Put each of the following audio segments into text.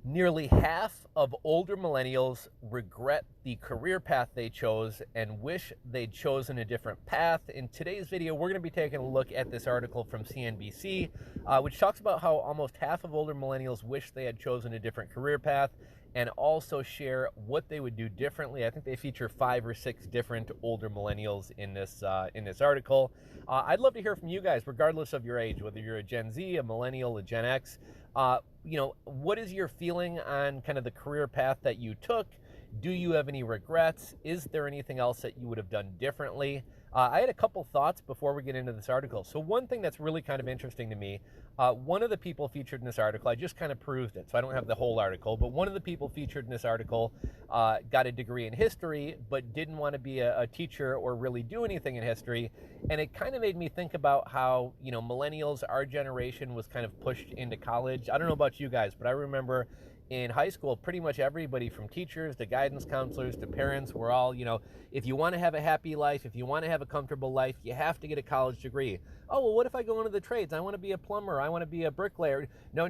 Nearly half of older millennials regret the career path they chose and wish they'd chosen a different path. In today's video, we're going to be taking a look at this article from CNBC, which talks about how almost half of older millennials wish they had chosen a different career path, and also share what they would do differently. I think they feature 5 or 6 different older millennials in this article. I'd love to hear from you guys, regardless of your age, whether you're a Gen Z, a millennial, a Gen X. What is your feeling on kind of the career path that you took? Do you have any regrets? Is there anything else that you would have done differently? I had a couple thoughts before we get into this article. So one thing that's really kind of interesting to me, one of the people featured in this article, I just kind of perused it, so I don't have the whole article, but one of the people featured in this article got a degree in history, but didn't want to be a teacher or really do anything in history. And it kind of made me think about how, millennials, our generation, was kind of pushed into college. I don't know about you guys, but I remember in high school, pretty much everybody from teachers to guidance counselors to parents were all, if you want to have a happy life, if you want to have a comfortable life, you have to get a college degree. Oh, well, what if I go into the trades? I want to be a plumber. I want to be a bricklayer. No.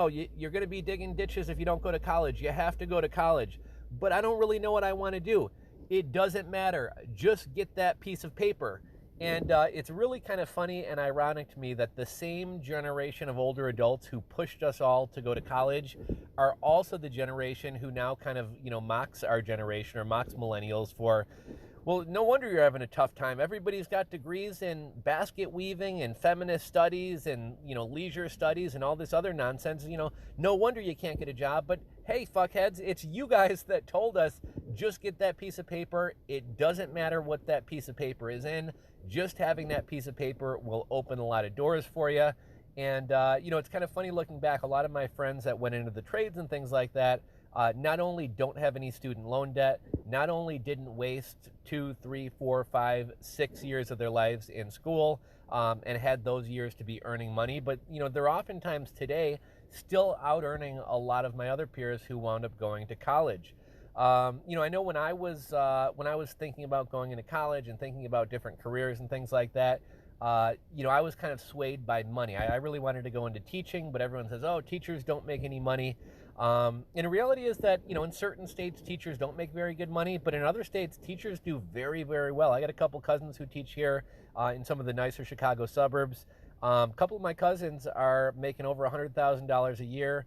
You're going to be digging ditches if you don't go to college. You have to go to college. But I don't really know what I want to do. It doesn't matter. Just get that piece of paper. And it's really kind of funny and ironic to me that the same generation of older adults who pushed us all to go to college are also the generation who now kind of, mocks our generation or mocks millennials for, well, no wonder you're having a tough time. Everybody's got degrees in basket weaving and feminist studies and, leisure studies and all this other nonsense. No wonder you can't get a job. But hey, fuckheads, it's you guys that told us just get that piece of paper. It doesn't matter what that piece of paper is in. Just having that piece of paper will open a lot of doors for you. And, it's kind of funny looking back. A lot of my friends that went into the trades and things like that not only don't have any student loan debt, not only didn't waste 2, 3, 4, 5, 6 years of their lives in school and had those years to be earning money, but, they're oftentimes today still out earning a lot of my other peers who wound up going to college. I know when I was thinking about going into college and thinking about different careers and things like that, I was kind of swayed by money. I really wanted to go into teaching, but everyone says, oh, teachers don't make any money. And the reality is that, in certain states, teachers don't make very good money, but in other states, teachers do very, very well. I got a couple cousins who teach here in some of the nicer Chicago suburbs. A couple of my cousins are making over $100,000 a year.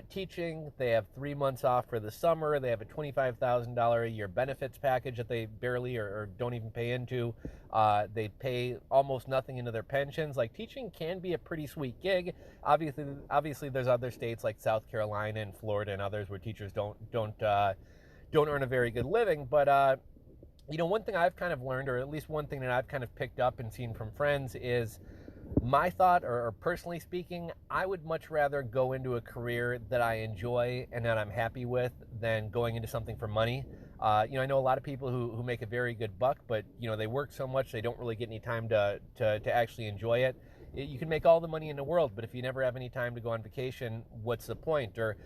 Teaching. They have 3 months off for the summer. They have a $25,000 a year benefits package that they barely or don't even pay into. They pay almost nothing into their pensions. Like, teaching can be a pretty sweet gig. Obviously, there's other states like South Carolina and Florida and others where teachers don't earn a very good living. But one thing I've kind of learned, or at least one thing that I've kind of picked up and seen from friends, is my thought, or personally speaking, I would much rather go into a career that I enjoy and that I'm happy with than going into something for money. I know a lot of people who make a very good buck, but they work so much they don't really get any time to actually enjoy it. You can make all the money in the world, but if you never have any time to go on vacation, what's the point? Or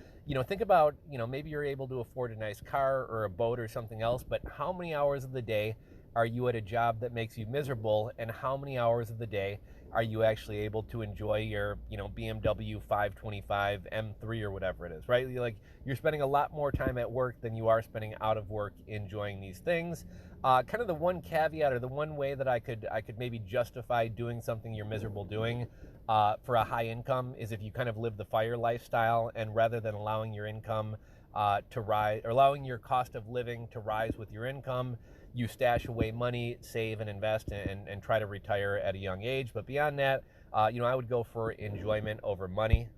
think about, maybe you're able to afford a nice car or a boat or something else, but how many hours of the day are you at a job that makes you miserable, and how many hours of the day are you actually able to enjoy your, BMW 525 M3 or whatever it is, right? You're spending a lot more time at work than you are spending out of work enjoying these things. Kind of the one caveat, or the one way that I could maybe justify doing something you're miserable doing for a high income is if you kind of live the FIRE lifestyle, and rather than allowing your income to rise, or allowing your cost of living to rise with your income, you stash away money, save and invest, and try to retire at a young age. But beyond that, I would go for enjoyment over money.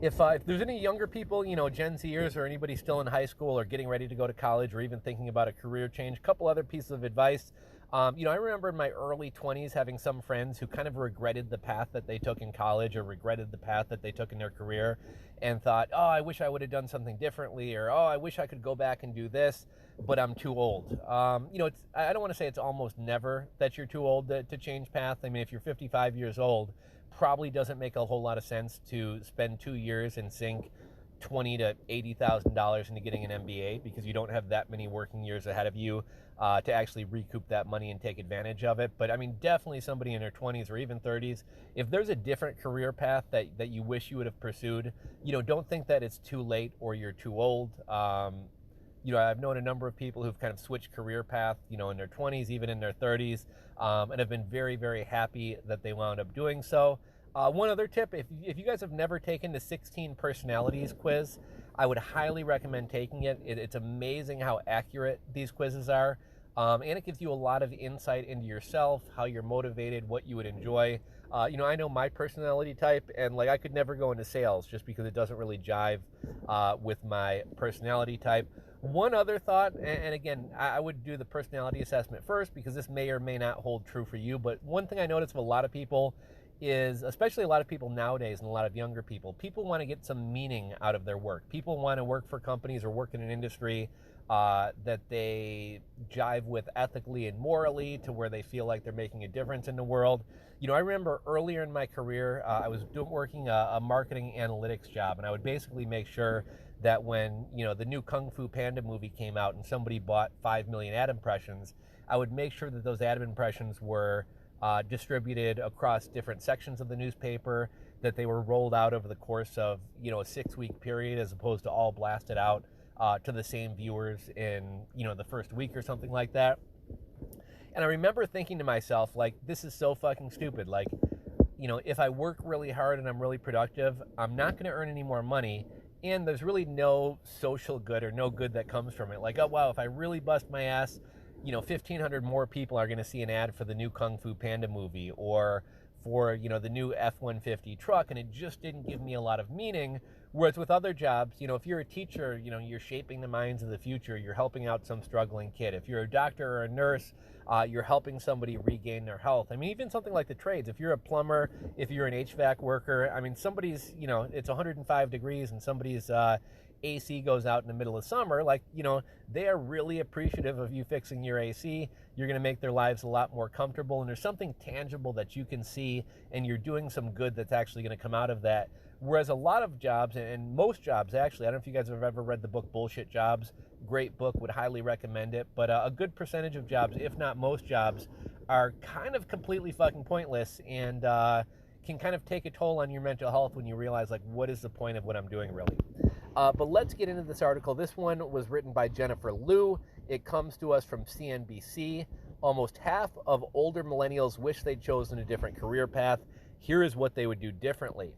If there's any younger people, Gen Zers or anybody still in high school or getting ready to go to college or even thinking about a career change, a couple other pieces of advice. I remember in my early 20s having some friends who kind of regretted the path that they took in college or regretted the path that they took in their career and thought, oh, I wish I would have done something differently, or, oh, I wish I could go back and do this, but I'm too old. I don't want to say it's almost never that you're too old to change path. I mean, if you're 55 years old, probably doesn't make a whole lot of sense to spend 2 years and sink $20,000 to $80,000 into getting an MBA because you don't have that many working years ahead of you to actually recoup that money and take advantage of it. But I mean, definitely somebody in their 20s or even 30s, if there's a different career path that you wish you would have pursued, don't think that it's too late or you're too old. I've known a number of people who've kind of switched career path, in their 20s, even in their 30s, and have been very, very happy that they wound up doing so. One other tip, if you guys have never taken the 16 personalities quiz, I would highly recommend taking it. It's amazing how accurate these quizzes are, and it gives you a lot of insight into yourself, how you're motivated, what you would enjoy. I know my personality type, and I could never go into sales just because it doesn't really jive with my personality type. One other thought, and again, I would do the personality assessment first because this may or may not hold true for you, but one thing I notice with a lot of people is, especially a lot of people nowadays and a lot of younger people want to get some meaning out of their work. People want to work for companies or work in an industry that they jive with ethically and morally, to where they feel like they're making a difference in the world. I remember earlier in my career, I was working a marketing analytics job, and I would basically make sure that when the new Kung Fu Panda movie came out and somebody bought 5 million ad impressions, I would make sure that those ad impressions were distributed across different sections of the newspaper, that they were rolled out over the course of a 6-week period, as opposed to all blasted out to the same viewers in the first week or something like that. And I remember thinking to myself, this is so fucking stupid. If I work really hard and I'm really productive, I'm not going to earn any more money, and there's really no social good or no good that comes from it. Oh wow, if I really bust my ass, 1,500 more people are going to see an ad for the new Kung Fu Panda movie, or for the new F-150 truck, and it just didn't give me a lot of meaning. Whereas with other jobs, if you're a teacher, you're shaping the minds of the future. You're helping out some struggling kid. If you're a doctor or a nurse, you're helping somebody regain their health. I mean, even something like the trades. If you're a plumber, if you're an HVAC worker, I mean, somebody's, it's 105 degrees and somebody's AC goes out in the middle of summer, they are really appreciative of you fixing your AC. You're going to make their lives a lot more comfortable, and there's something tangible that you can see, and you're doing some good that's actually going to come out of that. Whereas a lot of jobs, and most jobs actually, I don't know if you guys have ever read the book Bullshit Jobs. Great book, would highly recommend it. But a good percentage of jobs, if not most jobs, are kind of completely fucking pointless, and can kind of take a toll on your mental health when you realize, what is the point of what I'm doing really? But let's get into this article. This one was written by Jennifer Liu. It comes to us from CNBC. Almost half of older millennials wish they'd chosen a different career path. Here is what they would do differently.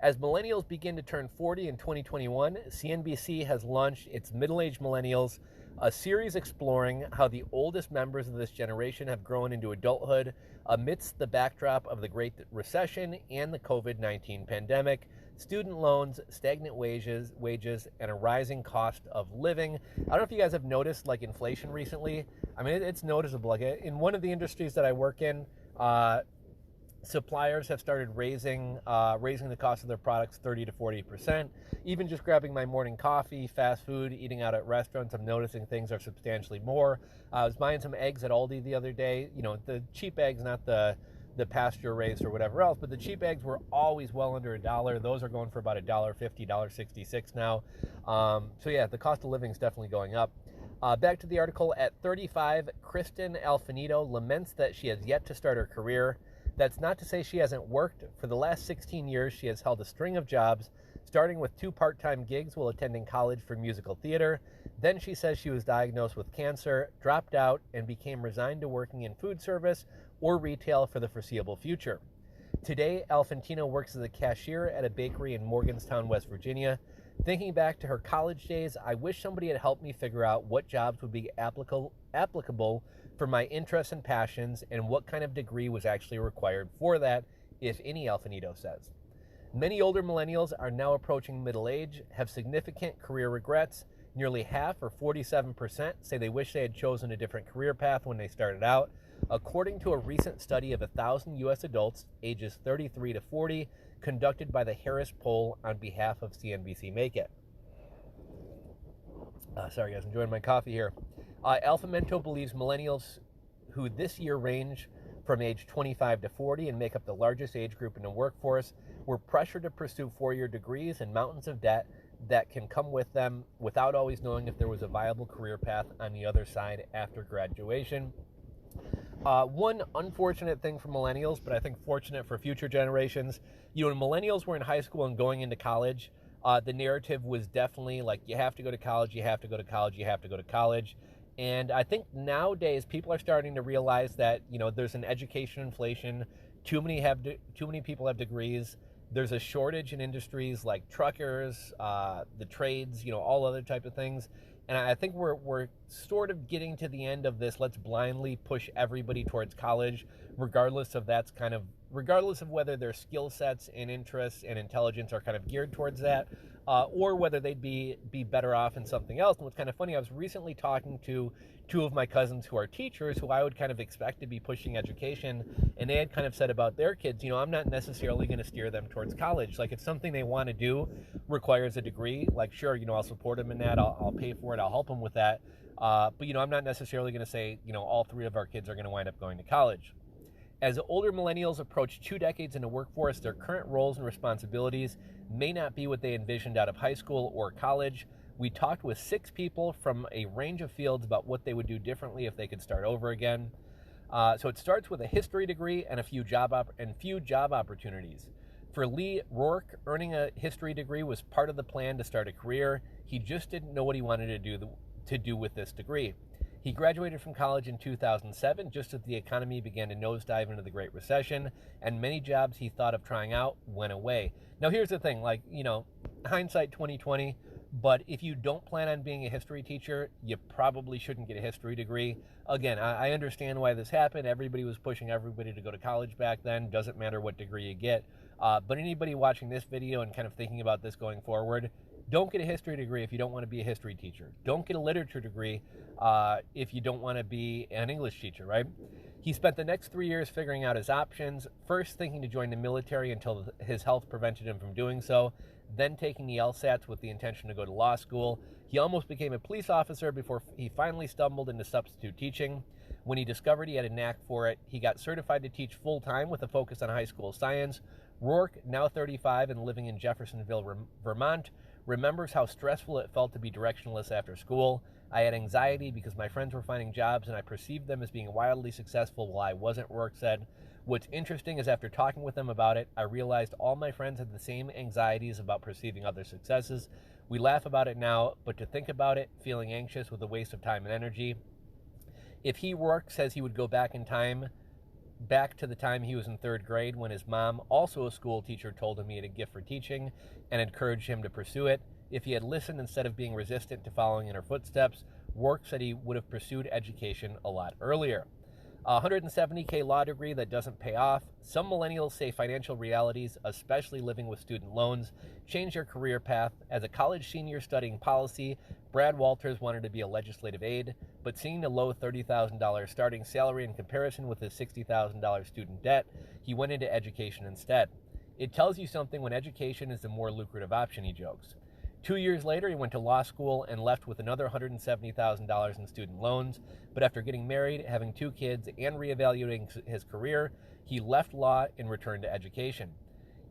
As millennials begin to turn 40 in 2021, CNBC has launched its Middle-Aged Millennials, a series exploring how the oldest members of this generation have grown into adulthood amidst the backdrop of the Great Recession and the COVID-19 pandemic, student loans, stagnant wages, and a rising cost of living. I don't know if you guys have noticed inflation recently. I mean, it's noticeable. In one of the industries that I work in, suppliers have started raising the cost of their products 30 to 40%. Even just grabbing my morning coffee, fast food, eating out at restaurants, I'm noticing things are substantially more. I was buying some eggs at Aldi the other day. The cheap eggs, not the pasture raised or whatever else, but the cheap eggs were always well under $1. Those are going for about $1.50, $1.66 now. So yeah, the cost of living is definitely going up. Back to the article. At 35, Kristen Alfinito laments that she has yet to start her career. That's not to say she hasn't worked. For the last 16 years, she has held a string of jobs, starting with 2 part-time gigs while attending college for musical theater. Then she says she was diagnosed with cancer, dropped out, and became resigned to working in food service or retail for the foreseeable future. Today, Alfantino works as a cashier at a bakery in Morgantown, West Virginia. Thinking back to her college days, I wish somebody had helped me figure out what jobs would be applicable for my interests and passions, and what kind of degree was actually required for that, if any, Alfinito says. Many older millennials are now approaching middle age, have significant career regrets. Nearly half, or 47%, say they wish they had chosen a different career path when they started out. According to a recent study of 1,000 U.S. adults ages 33 to 40, conducted by the Harris Poll on behalf of CNBC Make It. Sorry guys, enjoying my coffee here. Alfamento believes millennials, who this year range from age 25 to 40 and make up the largest age group in the workforce, were pressured to pursue 4-year degrees and mountains of debt that can come with them without always knowing if there was a viable career path on the other side after graduation. One unfortunate thing for millennials, but I think fortunate for future generations, when millennials were in high school and going into college, the narrative was definitely like, you have to go to college, you have to go to college, you have to go to college. And I think nowadays people are starting to realize that, there's an education inflation. Too many people have degrees. There's a shortage in industries like truckers, the trades, all other type of things. And I think we're sort of getting to the end of this. Let's blindly push everybody towards college, regardless of whether their skill sets and interests and intelligence are kind of geared towards that, or whether they'd be better off in something else. And what's kind of funny, I was recently talking to two of my cousins who are teachers, who I would kind of expect to be pushing education, and they had kind of said about their kids, I'm not necessarily going to steer them towards college. Like, if something they want to do requires a degree, like, sure, I'll support them in that, I'll pay for it, I'll help them with that. But I'm not necessarily going to say, all three of our kids are going to wind up going to college. As older millennials approach 2 decades in the workforce, their current roles and responsibilities may not be what they envisioned out of high school or college. We talked with 6 people from a range of fields about what they would do differently if they could start over again. So it starts with a history degree and few job opportunities. For Lee Rourke, earning a history degree was part of the plan to start a career. He just didn't know what he wanted to do with this degree. He graduated from college in 2007, just as the economy began to nosedive into the Great Recession, and many jobs he thought of trying out went away. Now, here's the thing, hindsight 2020, but if you don't plan on being a history teacher, you probably shouldn't get a history degree. Again, I understand why this happened. Everybody was pushing everybody to go to college back then. Doesn't matter what degree you get. But anybody watching this video and kind of thinking about this going forward, don't get a history degree if you don't want to be a history teacher. Don't get a literature degree if you don't want to be an English teacher, right? He spent the next 3 years figuring out his options, first thinking to join the military until his health prevented him from doing so, then taking the LSATs with the intention to go to law school. He almost became a police officer before he finally stumbled into substitute teaching. When he discovered he had a knack for it, he got certified to teach full-time with a focus on high school science. Rourke, now 35 and living in Jeffersonville, Vermont, remembers how stressful it felt to be directionless after school. I had anxiety because my friends were finding jobs and I perceived them as being wildly successful while I wasn't, Rourke said. What's interesting is after talking with them about it, I realized all my friends had the same anxieties about perceiving other successes. We laugh about it now, but to think about it, feeling anxious was a waste of time and energy. If he, Rourke, says he would go back to the time he was in 3rd grade when his mom, also a school teacher, told him he had a gift for teaching and encouraged him to pursue it. If he had listened instead of being resistant to following in her footsteps, Rourke said he would have pursued education a lot earlier. A $170K law degree that doesn't pay off. Some millennials say financial realities, especially living with student loans, change their career path. As a college senior studying policy, Brad Walters wanted to be a legislative aide, but seeing the low $30,000 starting salary in comparison with his $60,000 student debt, he went into education instead. It tells you something when education is the more lucrative option, he jokes. 2 years later, he went to law school and left with another $170,000 in student loans. But after getting married, having 2 kids, and reevaluating his career, he left law and returned to education.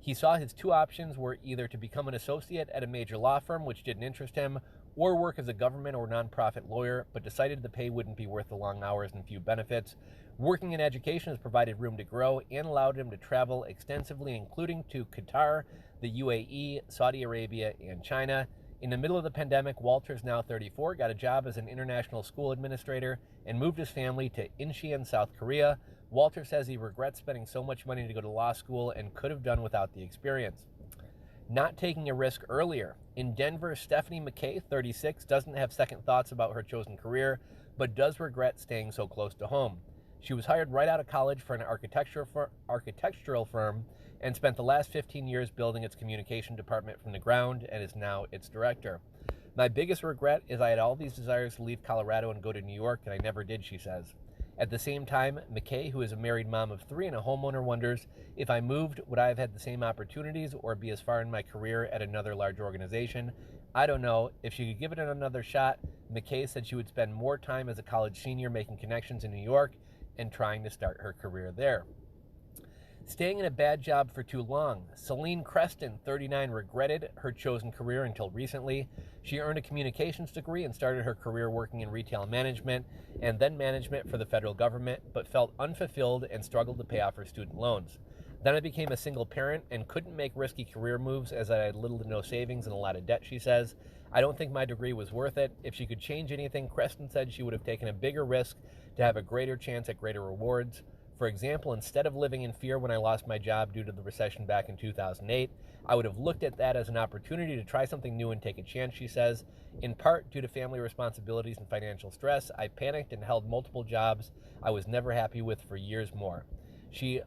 He saw his 2 options were either to become an associate at a major law firm, which didn't interest him, or work as a government or nonprofit lawyer, but decided the pay wouldn't be worth the long hours and few benefits. Working in education has provided room to grow and allowed him to travel extensively, including to Qatar, the UAE, Saudi Arabia, and China. In the middle of the pandemic, Walters, now 34, got a job as an international school administrator and moved his family to Incheon, South Korea. Walter says he regrets spending so much money to go to law school and could have done without the experience. Not taking a risk earlier. In Denver, Stephanie McKay, 36, doesn't have second thoughts about her chosen career, but does regret staying so close to home. She was hired right out of college for an architectural firm and spent the last 15 years building its communication department from the ground and is now its director. My biggest regret is I had all these desires to leave Colorado and go to New York, and I never did, she says. At the same time, McKay, who is a married mom of 3 and a homeowner, wonders, if I moved, would I have had the same opportunities or be as far in my career at another large organization? I don't know. If she could give it another shot, McKay said she would spend more time as a college senior making connections in New York and trying to start her career there. Staying in a bad job for too long. Celine Creston, 39, regretted her chosen career until recently. She earned a communications degree and started her career working in retail management and then management for the federal government, but felt unfulfilled and struggled to pay off her student loans. Then I became a single parent and couldn't make risky career moves as I had little to no savings and a lot of debt, she says. I don't think my degree was worth it. If she could change anything, Creston said she would have taken a bigger risk to have a greater chance at greater rewards. For example, instead of living in fear when I lost my job due to the recession back in 2008, I would have looked at that as an opportunity to try something new and take a chance, she says. In part, due to family responsibilities and financial stress, I panicked and held multiple jobs I was never happy with for years more. She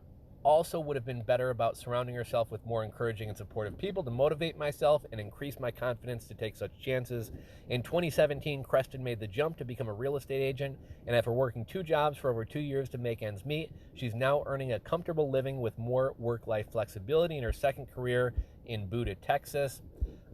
also would have been better about surrounding herself with more encouraging and supportive people to motivate myself and increase my confidence to take such chances. In 2017, Creston made the jump to become a real estate agent, and after working 2 jobs for over 2 years to make ends meet, she's now earning a comfortable living with more work-life flexibility in her second career in Buda, Texas.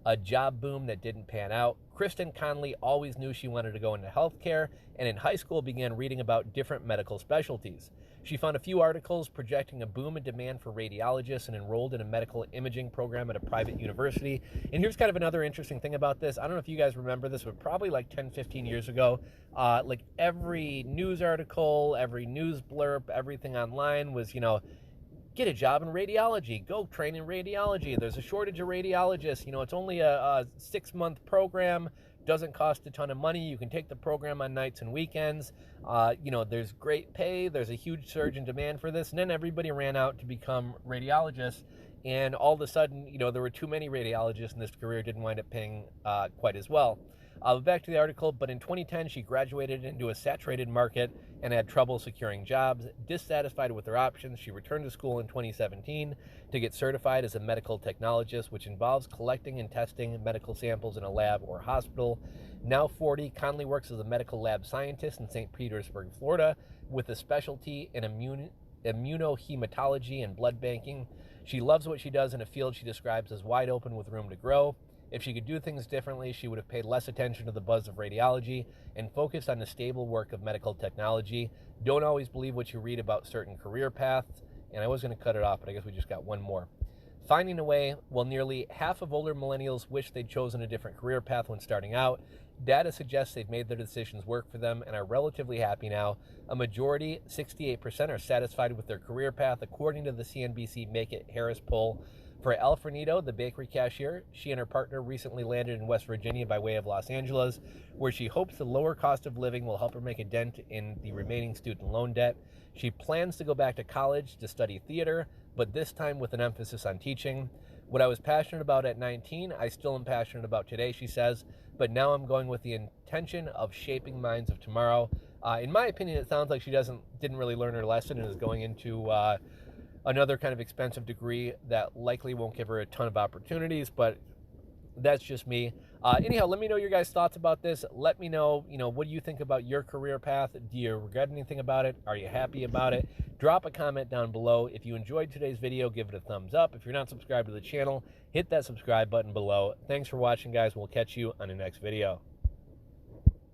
A job boom that didn't pan out. Kristen Conley always knew she wanted to go into healthcare, and in high school began reading about different medical specialties. She found a few articles projecting a boom in demand for radiologists and enrolled in a medical imaging program at a private university. And here's kind of another interesting thing about this. I don't know if you guys remember this, but probably like 10, 15 years ago, like every news article, every news blurb, everything online was, get a job in radiology, go train in radiology. There's a shortage of radiologists. It's only a 6-month program, doesn't cost a ton of money. You can take the program on nights and weekends. There's great pay. There's a huge surge in demand for this. And then everybody ran out to become radiologists. And all of a sudden, there were too many radiologists and this career didn't wind up paying quite as well. Back to the article, but in 2010, she graduated into a saturated market and had trouble securing jobs. Dissatisfied with her options, she returned to school in 2017 to get certified as a medical technologist, which involves collecting and testing medical samples in a lab or hospital. Now 40, Conley works as a medical lab scientist in St. Petersburg, Florida, with a specialty in immunohematology and blood banking. She loves what she does in a field she describes as wide open with room to grow. If she could do things differently, she would have paid less attention to the buzz of radiology and focused on the stable work of medical technology. Don't always believe what you read about certain career paths. And I was going to cut it off, but I guess we just got one more. Finding a way. While nearly half of older millennials wish they'd chosen a different career path when starting out, data suggests they've made their decisions work for them and are relatively happy now. A majority, 68%, are satisfied with their career path, according to the CNBC Make It Harris poll. For Alfredo, the bakery cashier, she and her partner recently landed in West Virginia by way of Los Angeles, where she hopes the lower cost of living will help her make a dent in the remaining student loan debt. She plans to go back to college to study theater, but this time with an emphasis on teaching. What I was passionate about at 19, I still am passionate about today, she says, but now I'm going with the intention of shaping minds of tomorrow. In my opinion, it sounds like she didn't really learn her lesson and is going into another kind of expensive degree that likely won't give her a ton of opportunities, but that's just me. Anyhow, let me know your guys' thoughts about this. Let me know, what do you think about your career path? Do you regret anything about it? Are you happy about it? Drop a comment down below. If you enjoyed today's video, give it a thumbs up. If you're not subscribed to the channel, hit that subscribe button below. Thanks for watching, guys. We'll catch you on the next video.